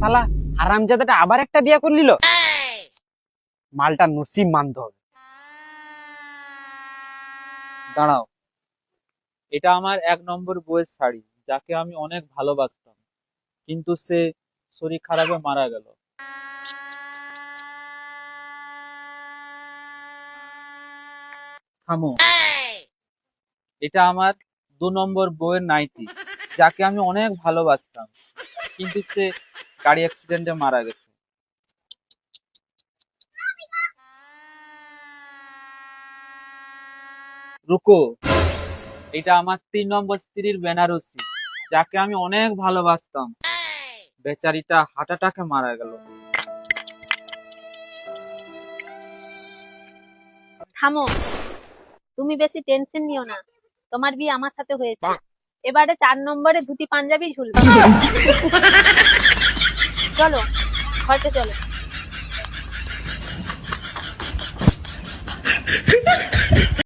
শালা হারামজাদাটা আবার একটা বিয়ে করে নিল। মালটা নসিব মানতে হবে। দাঁড়াও, এটা আমার 1 নম্বর বউয়ের শাড়ি, যাকে আমি অনেক ভালোবাসতাম, কিন্তু সে শরীর খারাপে মারা গেল। থামো, এটা আমার 2 নম্বর বউয়ের নাইটি, যাকে আমি অনেক ভালোবাসতাম, কিন্তু সে গাড়ি অ্যাক্সিডেন্টে মারা গেছে। রুকো, এটা আমার 3 নম্বর স্ত্রীর বেনারসি, যাকে আমি অনেক ভালোবাসতাম, বেচারিটা হার্ট অ্যাটাকে মারা গেল। থামো, তুমি বেশি টেনশন নিও না, তোমার বিয়ে আমার সাথে হয়েছে। এবারে 4 নম্বরে ধুতি পাঞ্জাবি ঝুলবে। চলো ঘরতে চলো।